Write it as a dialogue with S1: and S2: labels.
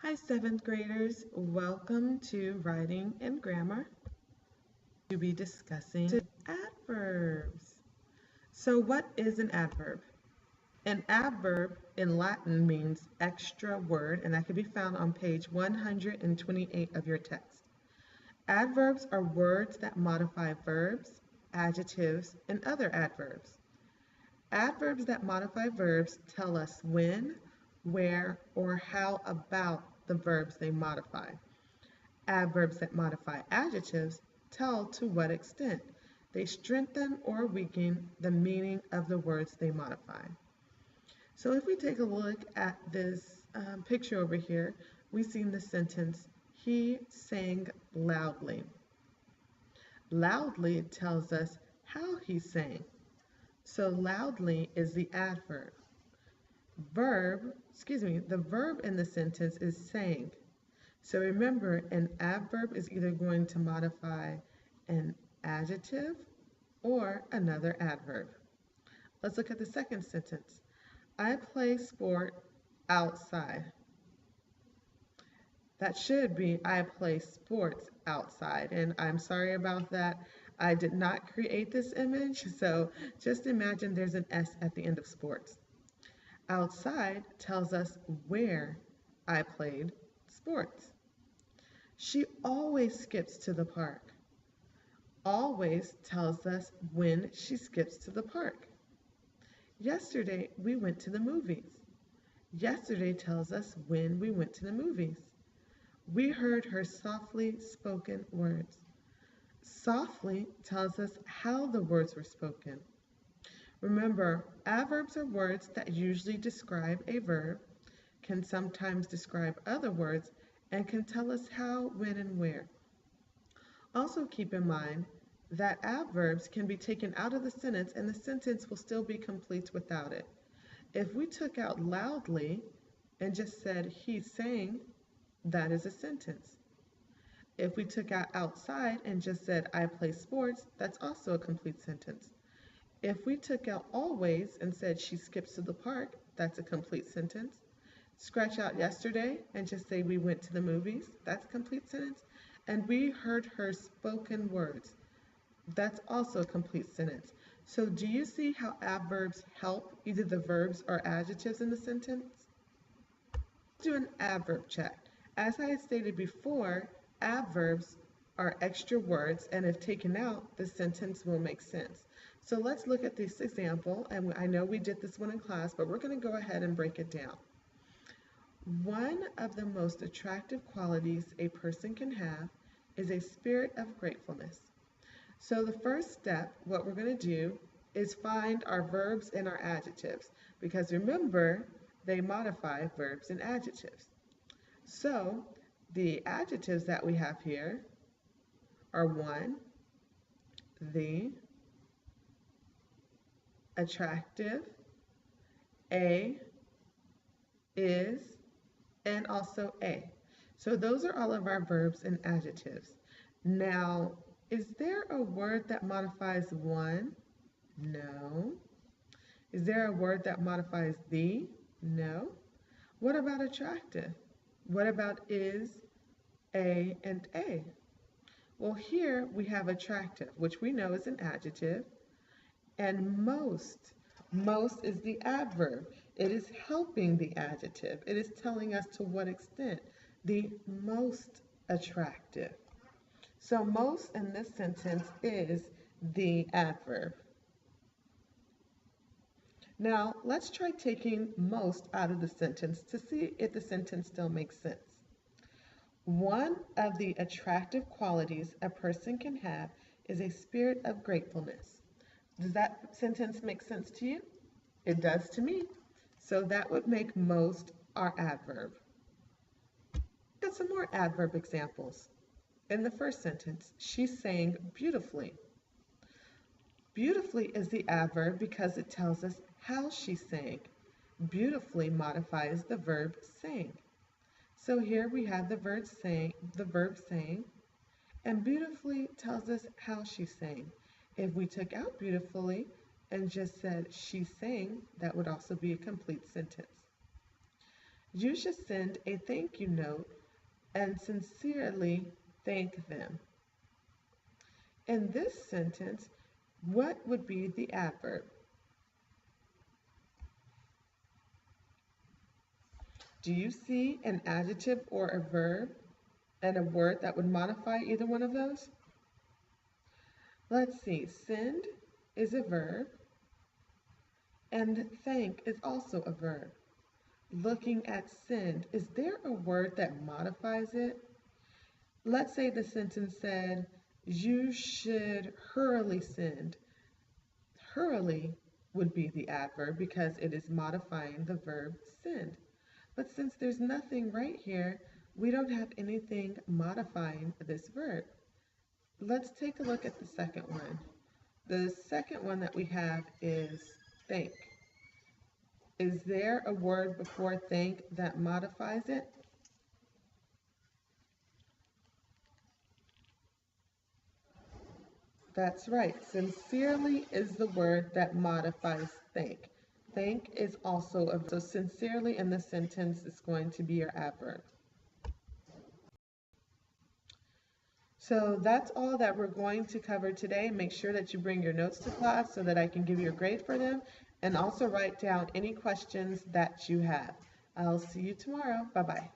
S1: Hi, seventh graders. Welcome to Writing and Grammar. To be discussing adverbs. So, what is an adverb? An adverb in Latin means extra word, and that can be found on page 128 of your text. Adverbs are words that modify verbs, adjectives, and other adverbs. Adverbs that modify verbs tell us when, where, or how about the verbs they modify. Adverbs that modify adjectives tell to what extent they strengthen or weaken the meaning of the words they modify. So if we take a look at this picture over here, we see in the sentence, he sang loudly. Loudly tells us how he sang. So loudly is the adverb. The verb in the sentence is sang. So remember, an adverb is either going to modify an adjective or another adverb. Let's look at the second sentence. I play sport outside. That should be I play sports outside. And I'm sorry about that. I did not create this image, so just imagine there's an S at the end of sports. Outside tells us where I played sports. She always skips to the park. Always tells us when she skips to the park. Yesterday we went to the movies. Yesterday tells us when we went to the movies. We heard her softly spoken words. Softly tells us how the words were spoken. Remember, adverbs are words that usually describe a verb, can sometimes describe other words, and can tell us how, when, and where. Also keep in mind that adverbs can be taken out of the sentence and the sentence will still be complete without it. If we took out loudly and just said he sang, that is a sentence. If we took out outside and just said I play sports, that's also a complete sentence. If we took out always and said she skips to the park, that's a complete sentence. Scratch out yesterday and just say we went to the movies, that's a complete sentence. And we heard her spoken words, that's also a complete sentence. So do you see how adverbs help either the verbs or adjectives in the sentence? Let's do an adverb check. As I had stated before, adverbs are extra words, and if taken out, the sentence will make sense. So let's look at this example, and I know we did this one in class, but we're going to go ahead and break it down. One of the most attractive qualities a person can have is a spirit of gratefulness. So the first step, what we're going to do is find our verbs and our adjectives, because remember, they modify verbs and adjectives. So the adjectives that we have here are one, the, attractive, a, is, and also a. So those are all of our verbs and adjectives. Now, is there a word that modifies one? No. Is there a word that modifies the? No. What about attractive? What about is, a, and a? Well, here we have attractive, which we know is an adjective, and most. Most is the adverb. It is helping the adjective. It is telling us to what extent. The most attractive. So most in this sentence is the adverb. Now, let's try taking most out of the sentence to see if the sentence still makes sense. One of the attractive qualities a person can have is a spirit of gratefulness. Does that sentence make sense to you? It does to me. So that would make most our adverb. Got some more adverb examples. In the first sentence, she sang beautifully. Beautifully is the adverb because it tells us how she sang. Beautifully modifies the verb sang. So here we have the verb sang, and beautifully tells us how she sang. If we took out beautifully and just said she sang, that would also be a complete sentence. You should send a thank you note and sincerely thank them. In this sentence, what would be the adverb? Do you see an adjective or a verb and a word that would modify either one of those? Let's see, send is a verb and thank is also a verb. Looking at send, is there a word that modifies it? Let's say the sentence said, you should hurriedly send. Hurriedly would be the adverb because it is modifying the verb send. But since there's nothing right here, we don't have anything modifying this verb. Let's take a look at the second one. The second one that we have is thank. Is there a word before thank that modifies it? That's right. Sincerely is the word that modifies thank. Thank is also a verb. So sincerely in the sentence is going to be your adverb. So that's all that we're going to cover today. Make sure that you bring your notes to class so that I can give you a grade for them, and also write down any questions that you have. I'll see you tomorrow. Bye-bye.